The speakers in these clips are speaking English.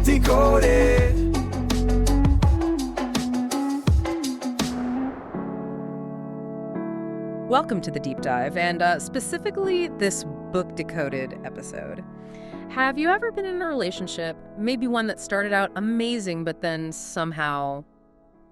Decoded. Welcome to the deep dive, and specifically this Book Decoded episode. Have you ever been in a relationship, maybe one that started out amazing, but then somehow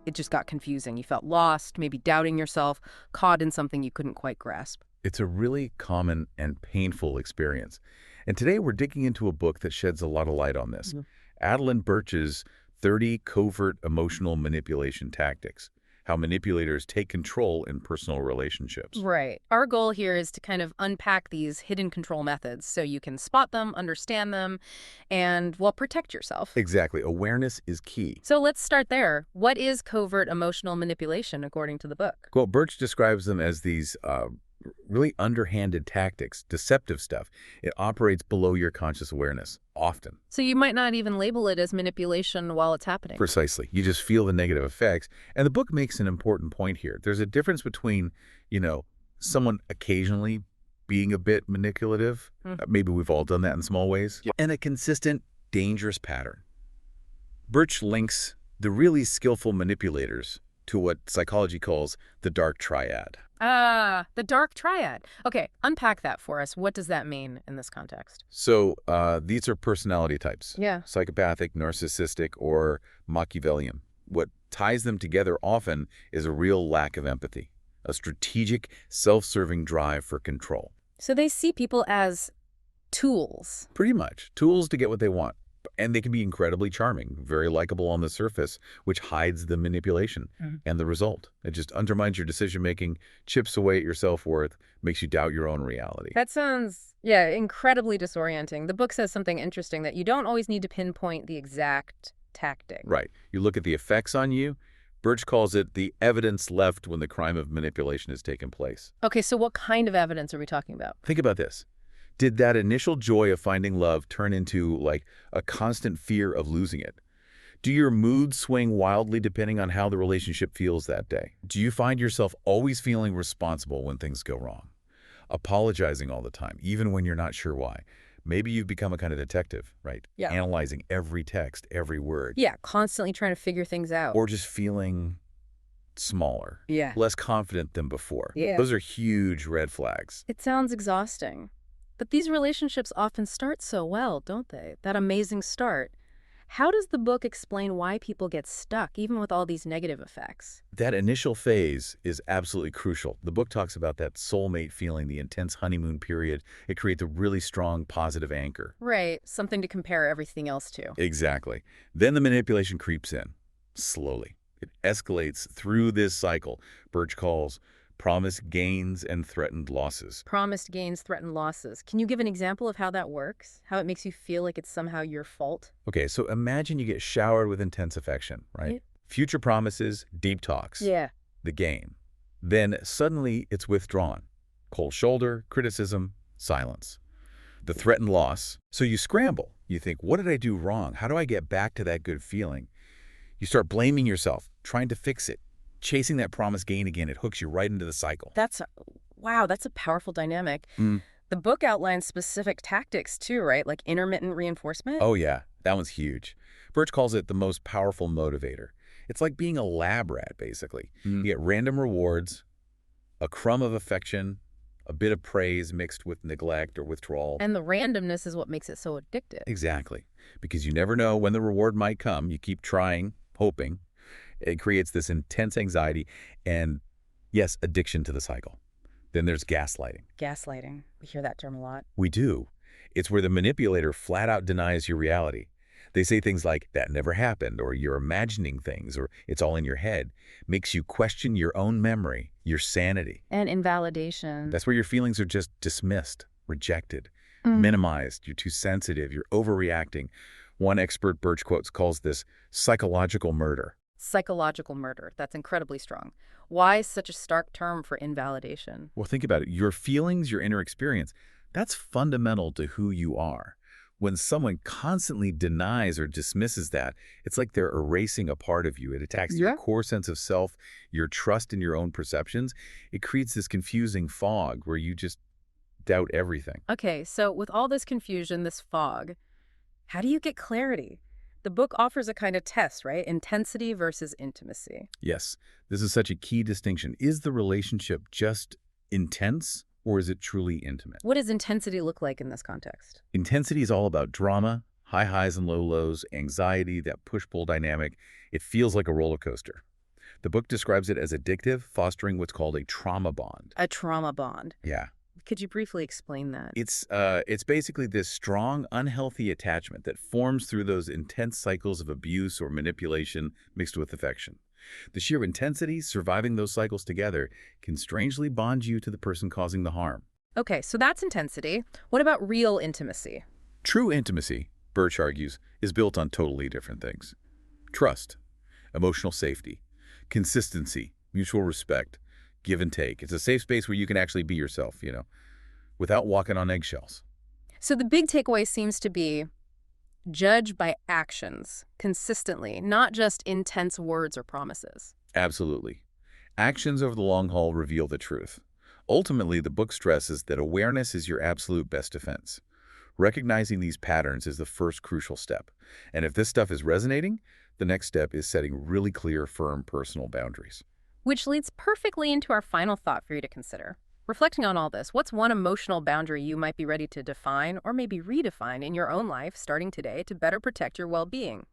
it just got confusing? You felt lost, maybe doubting yourself, caught in something you couldn't quite grasp. It's a really common and painful experience. And today we're digging into a book that sheds a lot of light on this. Adelyn Birch's 30 Covert Emotional Manipulation Tactics, how manipulators take control in personal relationships. Right. Our goal here is to kind of unpack these hidden control methods so you can spot them, understand them, and, well, protect yourself. Exactly. Awareness is key. So let's start there. What is covert emotional manipulation according to the book? Well, Birch describes them as these really underhanded tactics, deceptive stuff. It operates below your conscious awareness, often. So you might not even label it as manipulation while it's happening. Precisely. You just feel the negative effects. And the book makes an important point here. There's a difference between, someone occasionally being a bit manipulative. Maybe we've all done that in small ways. Yep. And a consistent, dangerous pattern. Birch links the really skillful manipulators to what psychology calls the dark triad. The dark triad. Okay, unpack that for us. What does that mean in this context? So these are personality types. Yeah. Psychopathic, narcissistic, or Machiavellian. What ties them together often is a real lack of empathy, a strategic, self-serving drive for control. So they see people as tools. Pretty much. Tools to get what they want. And they can be incredibly charming, very likable on the surface, which hides the manipulation and the result. It just undermines your decision-making, chips away at your self-worth, makes you doubt your own reality. That sounds, incredibly disorienting. The book says something interesting, that you don't always need to pinpoint the exact tactic. Right. You look at the effects on you. Birch calls it the evidence left when the crime of manipulation has taken place. Okay, so what kind of evidence are we talking about? Think about this. Did that initial joy of finding love turn into, like, a constant fear of losing it? Do your moods swing wildly depending on how the relationship feels that day? Do you find yourself always feeling responsible when things go wrong? Apologizing all the time, even when you're not sure why? Maybe you've become a kind of detective, right? Yeah. Analyzing every text, every word. Yeah, constantly trying to figure things out. Or just feeling smaller. Yeah. Less confident than before. Yeah. Those are huge red flags. It sounds exhausting. But these relationships often start so well, don't they? That amazing start. How does the book explain why people get stuck, even with all these negative effects? That initial phase is absolutely crucial. The book talks about that soulmate feeling, the intense honeymoon period. It creates a really strong positive anchor. Right, something to compare everything else to. Exactly. Then the manipulation creeps in, slowly. It escalates through this cycle Birch calls promised gains and threatened losses. Promised gains, threatened losses. Can you give an example of how that works? How it makes you feel like it's somehow your fault? Okay, so imagine you get showered with intense affection, right? Future promises, deep talks. Yeah. The gain. Then suddenly it's withdrawn. Cold shoulder, criticism, silence. The threatened loss. So you scramble. You think, what did I do wrong? How do I get back to that good feeling? You start blaming yourself, trying to fix it. Chasing that promised gain again, it hooks you right into the cycle. Wow, that's a powerful dynamic. The book outlines specific tactics too, right? Like intermittent reinforcement? Oh yeah, that one's huge. Birch calls it the most powerful motivator. It's like being a lab rat, basically. You get random rewards, a crumb of affection, a bit of praise mixed with neglect or withdrawal. And the randomness is what makes it so addictive. Exactly. Because you never know when the reward might come. You keep trying, hoping. It creates this intense anxiety and, yes, addiction to the cycle. Then there's gaslighting. Gaslighting. We hear that term a lot. We do. It's where the manipulator flat out denies your reality. They say things like, that never happened, or you're imagining things, or it's all in your head. Makes you question your own memory, your sanity. And invalidation. That's where your feelings are just dismissed, rejected, minimized. You're too sensitive. You're overreacting. One expert Birch quotes calls this psychological murder. Psychological murder. That's incredibly strong. Why such a stark term for invalidation? Well, think about it. Your feelings, your inner experience, that's fundamental to who you are. When someone constantly denies or dismisses that, it's like they're erasing a part of you. It attacks your core sense of self, your trust in your own perceptions. It creates this confusing fog where you just doubt everything. Okay, so with all this confusion, this fog, how do you get clarity? The book offers a kind of test, right? Intensity versus intimacy. Yes, this is such a key distinction. Is the relationship just intense or is it truly intimate? What does intensity look like in this context? Intensity is all about drama, high highs and low lows, anxiety, that push-pull dynamic. It feels like a roller coaster. The book describes it as addictive, fostering what's called a trauma bond. A trauma bond. Yeah. Could you briefly explain that? It's basically this strong, unhealthy attachment that forms through those intense cycles of abuse or manipulation mixed with affection. The sheer intensity, surviving those cycles together, can strangely bond you to the person causing the harm. Okay, so that's intensity. What about real intimacy? True intimacy, Birch argues, is built on totally different things. Trust, emotional safety, consistency, mutual respect, give and take. It's a safe space where you can actually be yourself, without walking on eggshells. So the big takeaway seems to be judge by actions consistently, not just intense words or promises. Absolutely. Actions over the long haul reveal the truth. Ultimately, the book stresses that awareness is your absolute best defense. Recognizing these patterns is the first crucial step. And if this stuff is resonating, the next step is setting really clear, firm personal boundaries. Which leads perfectly into our final thought for you to consider. Reflecting on all this, what's one emotional boundary you might be ready to define or maybe redefine in your own life starting today to better protect your well-being?